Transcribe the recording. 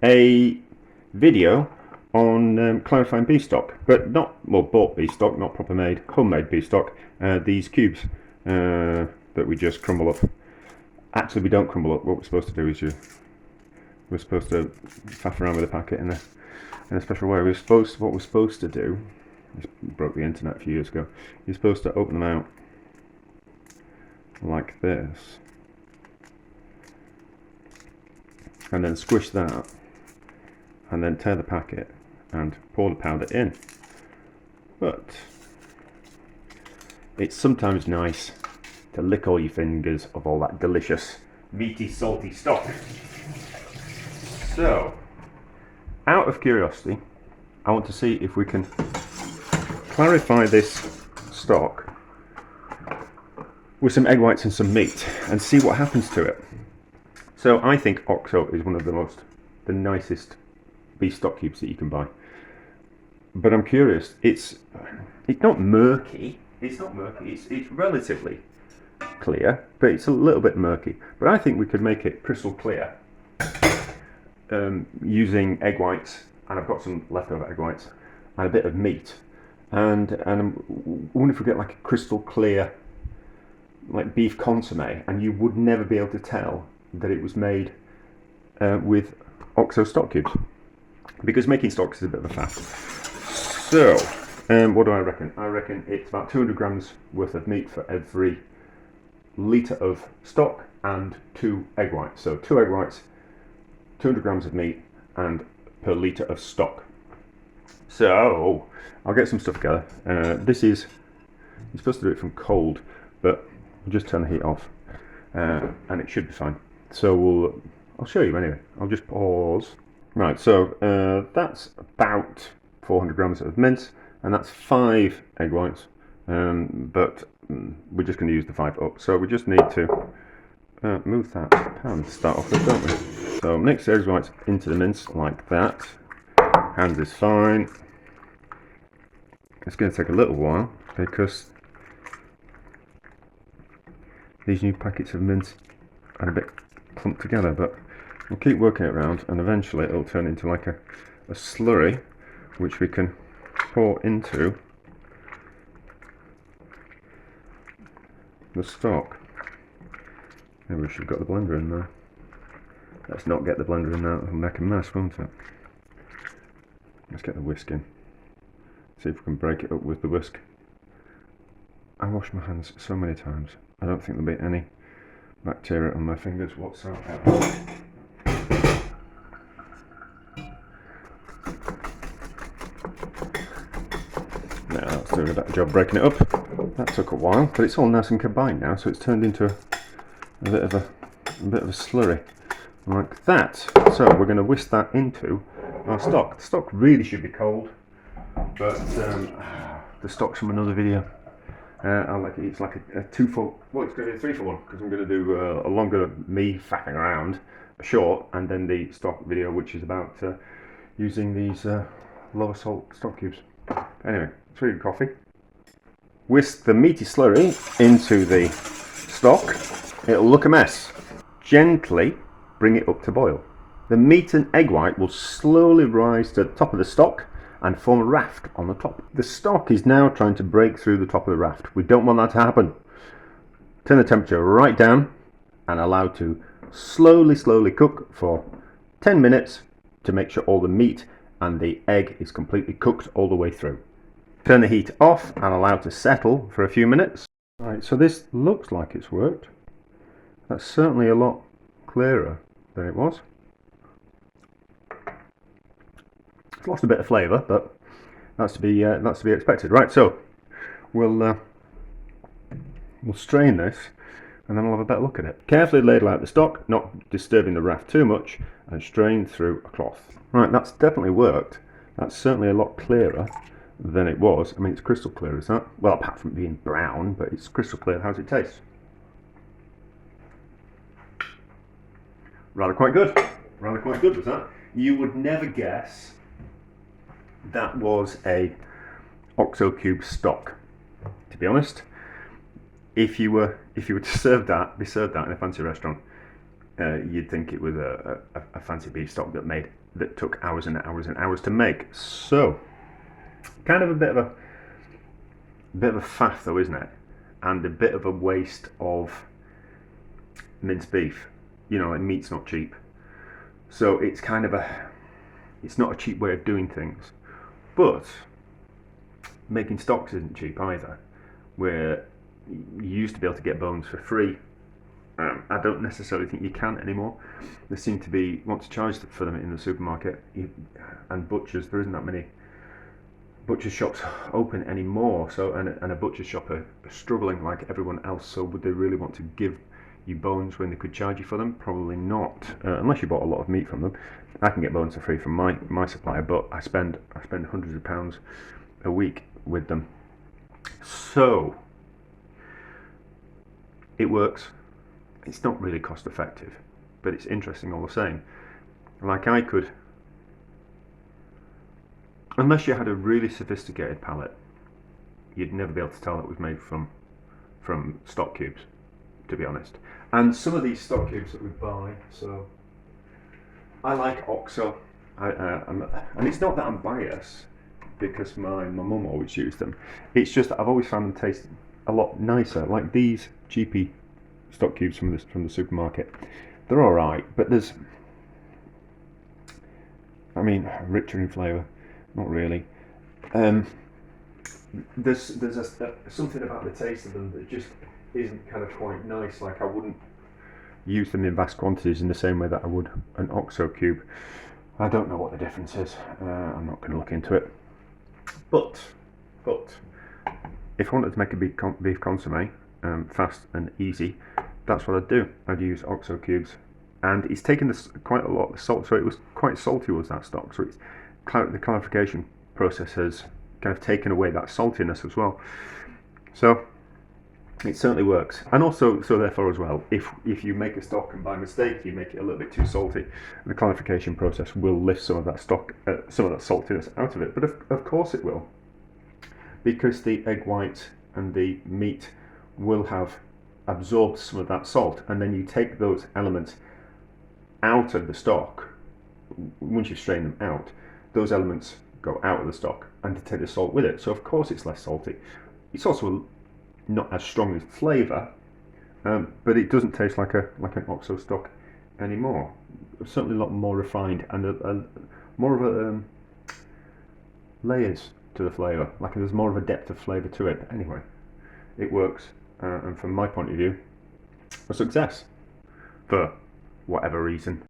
a video on clarifying beef stock, but not, well, bought beef stock, not proper made, homemade beef stock. These cubes that we just crumble up. Actually, we don't crumble up. What we're supposed to do is we're supposed to faff around with the packet in a special way. What we're supposed to do, this broke the internet a few years ago. You're supposed to open them out like this, and then squish that, and then tear the packet and pour the powder in. But it's sometimes nice to lick all your fingers of all that delicious meaty salty stock. So, out of curiosity, I want to see if we can clarify this stock with some egg whites and some meat and see what happens to it. So I think OXO is one of the nicest beef stock cubes that you can buy. But I'm curious, it's not murky. It's relatively clear, but it's a little bit murky. But I think we could make it crystal clear using egg whites, and I've got some leftover egg whites and a bit of meat, and I wonder if we get like a crystal clear, like beef consomme, and you would never be able to tell that it was made with OXO stock cubes, because making stocks is a bit of a faff. So, what do I reckon? I reckon it's about 200 grams worth of meat for every litre of stock and 2 egg whites. So 2 egg whites, 200 grams of meat, and per litre of stock. So I'll get some stuff together. You're supposed to do it from cold, but we'll just turn the heat off, and it should be fine. So I'll show you anyway. I'll just pause. Right, so that's about 400 grams of mince, and that's 5 egg whites, but we're just going to use the 5 up. So we just need to move that pan to start off with, don't we? So mix the egg whites into the mince like that. Hands is fine. It's going to take a little while because these new packets of mince are a bit clumped together, but we'll keep working it around, and eventually it'll turn into like a slurry which we can pour into the stock. Maybe we should have got the blender in there. Let's not get the blender in there, it'll make a mess, won't it? Let's get the whisk in. See if we can break it up with the whisk. I wash my hands so many times, I don't think there'll be any bacteria on my fingers whatsoever. Now that's doing a better job breaking it up. That took a while, but it's all nice and combined now, so it's turned into a bit of a slurry like that. So we're going to whisk that into our stock. The stock really should be cold, but the stock's from another video. It's like a 2 for, well, it's going to be a 3 for 1, because I'm going to do a longer me faffing around, a short, and then the stock video, which is about using these lower salt stock cubes. Anyway, 3 coffee. Whisk the meaty slurry into the stock. It'll look a mess. Gently bring it up to boil. The meat and egg white will slowly rise to the top of the stock and form a raft on the top. The stock is now trying to break through the top of the raft. We don't want that to happen. Turn the temperature right down and allow to slowly cook for 10 minutes to make sure all the meat and the egg is completely cooked all the way through. Turn the heat off and allow it to settle for a few minutes. Right, so this looks like it's worked. That's certainly a lot clearer than it was. It's lost a bit of flavour, but that's to be expected. Right, so we'll strain this, and then we'll have a better look at it. Carefully ladle out the stock, not disturbing the raft too much, and strain through a cloth. Right, that's definitely worked. That's certainly a lot clearer than it was. I mean, it's crystal clear, is that? Well, apart from being brown, but it's crystal clear. How's it taste? Rather quite good. Rather quite good, was that? You would never guess that was a OXO cube stock, to be honest. If you were to be served that in a fancy restaurant, you'd think it was a fancy beef stock that took hours and hours and hours to make. So, kind of a bit of a faff though, isn't it? And a bit of a waste of minced beef. You know, and meat's not cheap, so it's not a cheap way of doing things. But making stocks isn't cheap either, where you used to be able to get bones for free. I don't necessarily think you can anymore. They seem to want to charge for them in the supermarket, and butchers. There isn't that many butcher shops open anymore. So and a butcher shop are struggling like everyone else. So would they really want to give you bones when they could charge you for them? Probably not, unless you bought a lot of meat from them. I can get bones for free from my supplier, but I spend hundreds of pounds a week with them. So it works. It's not really cost effective, but it's interesting all the same. Like I could, unless you had a really sophisticated palate, you'd never be able to tell that it was made from stock cubes, to be honest. And some of these stock cubes that we buy, so I like OXO, and it's not that I'm biased because my mum always used them. It's just that I've always found them taste a lot nicer. Like these cheapy stock cubes from the supermarket, they're all right, but there's, I mean, richer in flavour, not really. There's something about the taste of them that just isn't kind of quite nice. Like I wouldn't use them in vast quantities in the same way that I would an OXO cube. I don't know what the difference is. I'm not going to look into it. But if I wanted to make a beef consommé fast and easy, that's what I'd do. I'd use OXO cubes, and it's taken quite a lot of salt, so it was quite salty was that stock. So the clarification process has kind of taken away that saltiness as well. So it certainly works. And also, so therefore as well, if you make a stock and by mistake you make it a little bit too salty, the clarification process will lift some of that saltiness out of it. But of course it will, because the egg white and the meat will have absorbed some of that salt, and then you take those elements out of the stock. Once you strain them out, those elements go out of the stock and to take the salt with it. So of course it's less salty. It's also not as strong as flavour, but it doesn't taste like an OXO stock anymore. It's certainly a lot more refined and more of a layers to the flavour. Like there's more of a depth of flavour to it. But anyway, it works, and from my point of view, a success for whatever reason.